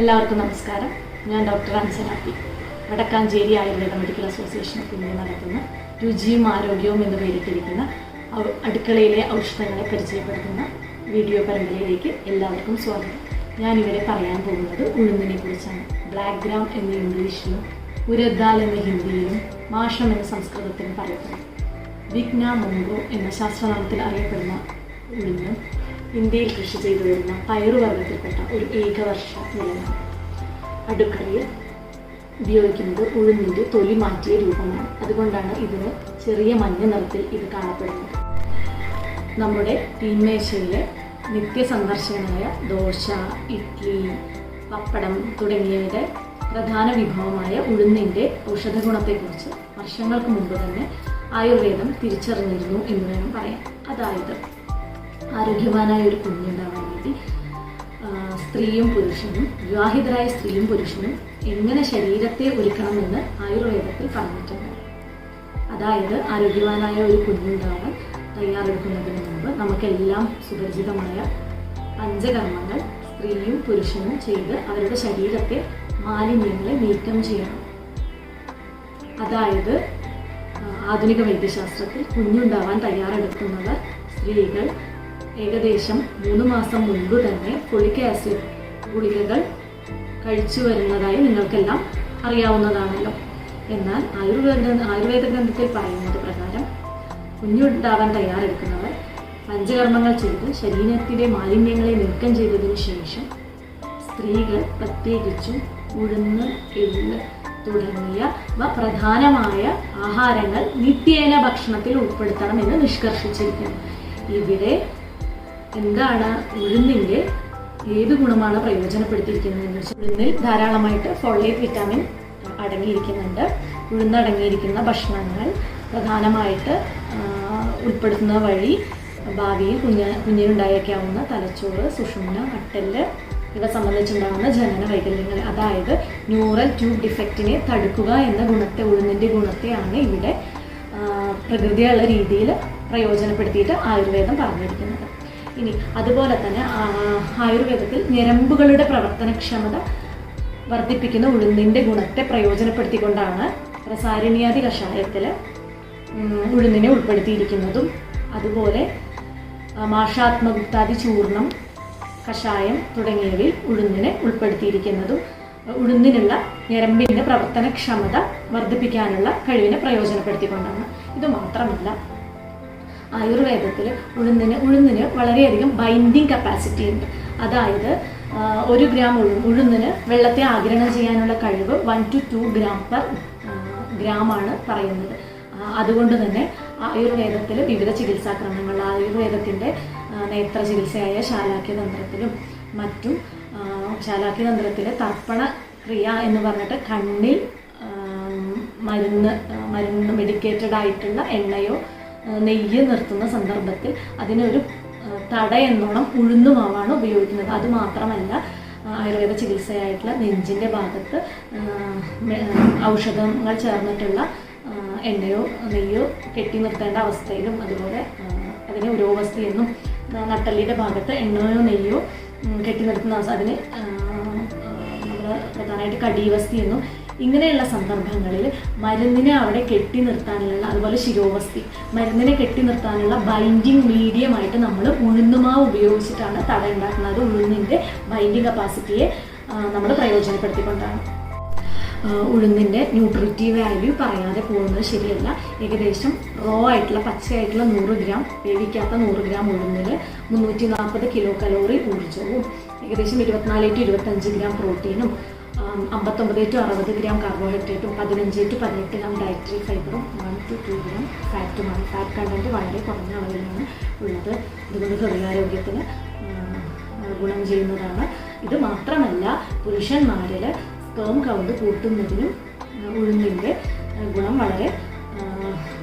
എല്ലാവർക്കും നമസ്കാരം. ഞാൻ doctor Ansana P. Vadakkanchery Ayurveda medical association പിന്നീട് നടത്തുന്ന രുചിയും ആരോഗ്യവും എന്ന് പേരിട്ടിരിക്കുന്ന അടുക്കളയിലെ ഔഷധങ്ങളെ പരിചയപ്പെടുത്തുന്ന വീഡിയോ പരമ്പരയിലേക്ക് എല്ലാവർക്കും സ്വാഗതം. ഞാനിവിടെ പറയാൻ പോകുന്നത് ഉഴുന്നിനെ കുറിച്ചാണ്. ബ്ലാക്ക് ഗ്രാം എന്ന ഇംഗ്ലീഷിലും ഉരദാൽ എന്ന ഹിന്ദിയിലും മാഷം എന്ന സംസ്കൃതത്തിലും പറയപ്പെടുന്നു. വിഗ്ന മുങ്കോ എന്ന ശാസ്ത്രനാമത്തിൽ അറിയപ്പെടുന്ന ഉഴുന്ന് ഇന്ത്യയിൽ കൃഷി ചെയ്തു വരുന്ന പയറുവർഗത്തിൽപ്പെട്ട ഒരു ഏകവർഷ വിളയാണ്. അടുക്കളയിൽ ഉപയോഗിക്കുന്നത് ഉഴുന്നിൻ്റെ തൊലി മാറ്റിയ രൂപമാണ്. അതുകൊണ്ടാണ് ഇതിന് ചെറിയ മഞ്ഞ നിറത്തിൽ ഇത് കാണപ്പെടുന്നത്. നമ്മുടെ തീന്മേശയിലെ നിത്യസന്ദർശകനായ ദോശ, ഇഡ്ഡലി, പപ്പടം തുടങ്ങിയവയുടെ പ്രധാന വിഭവമായ ഉഴുന്നിൻ്റെ ഔഷധഗുണത്തെക്കുറിച്ച് വർഷങ്ങൾക്ക് മുമ്പ് തന്നെ ആയുർവേദം തിരിച്ചറിഞ്ഞിരുന്നു എന്ന് വേണം പറയാൻ. അതായത് ആരോഗ്യവാനായ ഒരു കുഞ്ഞുണ്ടാവാൻ വേണ്ടി സ്ത്രീയും പുരുഷനും, വിവാഹിതരായ സ്ത്രീയും പുരുഷനും എങ്ങനെ ശരീരത്തെ ഒരുക്കണമെന്ന് ആയുർവേദത്തിൽ പറഞ്ഞിട്ടുണ്ട്. അതായത് ആരോഗ്യവാനായ ഒരു കുഞ്ഞുണ്ടാവാൻ തയ്യാറെടുക്കുന്നതിന് മുമ്പ് നമുക്കെല്ലാം സുപരിചിതമായ പഞ്ചകർമ്മങ്ങൾ സ്ത്രീയും പുരുഷനും ചെയ്ത് അവരുടെ ശരീരത്തെ മാലിന്യങ്ങളെ നീക്കം ചെയ്യണം. അതായത് ആധുനിക വൈദ്യശാസ്ത്രത്തിൽ കുഞ്ഞുണ്ടാവാൻ തയ്യാറെടുക്കുന്നവർ സ്ത്രീകൾ ഏകദേശം 3 മാസം മുൻപ് തന്നെ ഫോളിക് ആസിഡ് ഗുളികകൾ കഴിച്ചു വരുന്നതായി നിങ്ങൾക്കെല്ലാം അറിയാവുന്നതാണല്ലോ. എന്നാൽ ആയുർവേദ ഗ്രന്ഥത്തിൽ പറയുന്നത് പ്രകാരം കുഞ്ഞുണ്ടാവാൻ തയ്യാറെടുക്കുന്നവർ പഞ്ചകർമ്മങ്ങൾ ചെയ്ത് ശരീരത്തിലെ മാലിന്യങ്ങളെ നീക്കം ചെയ്തതിനു ശേഷം സ്ത്രീകൾ പ്രത്യേകിച്ചും ഉഴുന്ന്, എള്ള് തുടങ്ങിയ പ്രധാനമായ ആഹാരങ്ങൾ നിത്യേന ഭക്ഷണത്തിൽ ഉൾപ്പെടുത്തണമെന്ന് നിഷ്കർഷിച്ചിരിക്കുന്നു. ഇവിടെ എന്താണ് ഉഴുന്നിൻ്റെ ഏത് ഗുണമാണ് പ്രയോജനപ്പെടുത്തിയിരിക്കുന്നതെന്ന് വെച്ചാൽ, ഉഴുന്നിൽ ധാരാളമായിട്ട് ഫോളേറ്റ് വിറ്റാമിൻ അടങ്ങിയിരിക്കുന്നുണ്ട്. ഉഴുന്നടങ്ങിയിരിക്കുന്ന ഭക്ഷണങ്ങൾ പ്രധാനമായിട്ട് ഉൾപ്പെടുത്തുന്നത് വഴി ഭാവിയിൽ കുഞ്ഞിനുണ്ടായേക്കാവുന്ന തലച്ചോറ്, സുഷുമ്ന, നട്ടെല്ല് ഇവ സംബന്ധിച്ചുണ്ടാകുന്ന ജനന വൈകല്യങ്ങൾ, അതായത് ന്യൂറൽ ട്യൂബ് ഡിഫക്റ്റിനെ തടുക്കുക എന്ന ഗുണത്തെ, ഉഴുന്നിൻ്റെ ഗുണത്തെയാണ് ഇവിടെ പ്രകൃതിയുള്ള രീതിയിൽ പ്രയോജനപ്പെടുത്തിയിട്ട് ആയുർവേദം പറഞ്ഞിരിക്കുന്നത്. ഇനി അതുപോലെ തന്നെ ആയുർവേദത്തിൽ ഞരമ്പുകളുടെ പ്രവർത്തനക്ഷമത വർദ്ധിപ്പിക്കുന്ന ഉഴുന്നിൻ്റെ ഗുണത്തെ പ്രയോജനപ്പെടുത്തിക്കൊണ്ടാണ് പ്രസാരിണിയാദി കഷായത്തിൽ ഉഴുന്നിനെ ഉൾപ്പെടുത്തിയിരിക്കുന്നതും. അതുപോലെ മാഷാത്മഗുപ്താദി ചൂർണം, കഷായം തുടങ്ങിയവയിൽ ഉഴുന്നിനെ ഉൾപ്പെടുത്തിയിരിക്കുന്നതും ഉഴുന്നിനുള്ള ഞരമ്പിൻ്റെ പ്രവർത്തനക്ഷമത വർദ്ധിപ്പിക്കാനുള്ള കഴിവിനെ പ്രയോജനപ്പെടുത്തിക്കൊണ്ടാണ്. ഇത് മാത്രമല്ല, ആയുർവേദത്തിൽ ഉഴുന്നിന് വളരെയധികം ബൈൻഡിങ് കപ്പാസിറ്റി ഉണ്ട്. അതായത് 1 ഗ്രാം ഉഴുന്നിന് വെള്ളത്തെ ആഗിരണം ചെയ്യാനുള്ള കഴിവ് 1 to 2 ഗ്രാം പെർ ഗ്രാമാണ് പറയുന്നത്. അതുകൊണ്ട് തന്നെ ആയുർവേദത്തിൽ വിവിധ ചികിത്സാക്രമങ്ങൾ, ആയുർവേദത്തിൻ്റെ നേത്ര ചികിത്സയായ ശാലാക്യതന്ത്രത്തിലും മറ്റും, ശാലാക്യതന്ത്രത്തിലെ തർപ്പണ ക്രിയ എന്ന് പറഞ്ഞിട്ട് കണ്ണിൽ മരുന്ന് മെഡിക്കേറ്റഡ് ആയിട്ടുള്ള എണ്ണയോ നെയ്യ് നിർത്തുന്ന സന്ദർഭത്തിൽ അതിനൊരു തട എന്നോണം ഉഴുന്നുമാവാണ് ഉപയോഗിക്കുന്നത്. അതുമാത്രമല്ല, ആയുർവേദ ചികിത്സയായിട്ടുള്ള നെഞ്ചിൻ്റെ ഭാഗത്ത് ഔഷധങ്ങൾ ചേർന്നിട്ടുള്ള എണ്ണയോ നെയ്യോ കെട്ടി നിർത്തേണ്ട അവസ്ഥയിലും, അതുപോലെ അതിനെ ഉരോവസ്ഥി എന്നും, നട്ടല്ലിയുടെ ഭാഗത്ത് എണ്ണയോ നെയ്യോ കെട്ടി നിർത്തുന്ന അവസ്ഥ അതിന് നമ്മൾ പ്രധാനമായിട്ട് കടീവസ്ഥി എന്നും, ഇങ്ങനെയുള്ള സന്ദർഭങ്ങളിൽ മരുന്നിനെ അവിടെ കെട്ടി നിർത്താനുള്ള, അതുപോലെ ശിരോവസ്ഥി, മരുന്നിനെ കെട്ടി നിർത്താനുള്ള ബൈൻഡിങ് മീഡിയമായിട്ട് നമ്മൾ ഉഴുന്നുമാവ് ഉപയോഗിച്ചിട്ടാണ് തട ഉണ്ടാക്കുന്നത്. ഉഴുന്നിൻ്റെ ബൈൻഡിങ് കപ്പാസിറ്റിയെ നമ്മൾ പ്രയോജനപ്പെടുത്തിക്കൊണ്ടാണ്. ഉഴുന്നിൻ്റെ ന്യൂട്രിറ്റീവ് വാല്യൂ പറയാതെ പോകുന്നത് ശരിയല്ല. ഏകദേശം റോ ആയിട്ടുള്ള പച്ചയായിട്ടുള്ള 100 ഗ്രാം, വേവിക്കാത്ത 100 ഗ്രാം ഉഴുന്നിൽ 340 കിലോ കലോറി ഊർജ്ജവും, ഏകദേശം 24 to 25 ഗ്രാം പ്രോട്ടീനും, 59 to 60 ഗ്രാം കാർബോഹൈഡ്രേറ്റും, 15 to 18 ഗ്രാം ഡയറ്ററി ഫൈബറും, 1 to 2 ഗ്രാം ഫാറ്റുമാണ്. ഫാറ്റ് കണ്ടൻറ്റ് വളരെ കുറഞ്ഞ അളവിലാണ് ഉള്ളത്. ഇതുകൊണ്ട് ഹൃദയാരോഗ്യത്തിന് ഗുണം ചെയ്യുന്നതാണ്. ഇത് മാത്രമല്ല, പുരുഷന്മാരിൽ സ്പേം കൗണ്ട് കൂട്ടുന്നതിനും ഉഴുന്നിൻ്റെ ഗുണം വളരെ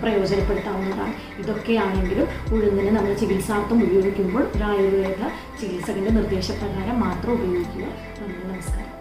പ്രയോജനപ്പെടുത്താവുന്നതാണ്. ഇതൊക്കെയാണെങ്കിലും ഉഴുന്നിനെ നമ്മൾ ചികിത്സാർത്ഥം ഉപയോഗിക്കുമ്പോൾ ഒരു ആയുർവേദ ചികിത്സകൻ്റെ നിർദ്ദേശപ്രകാരം മാത്രം ഉപയോഗിക്കുക. നന്ദി, നമസ്കാരം.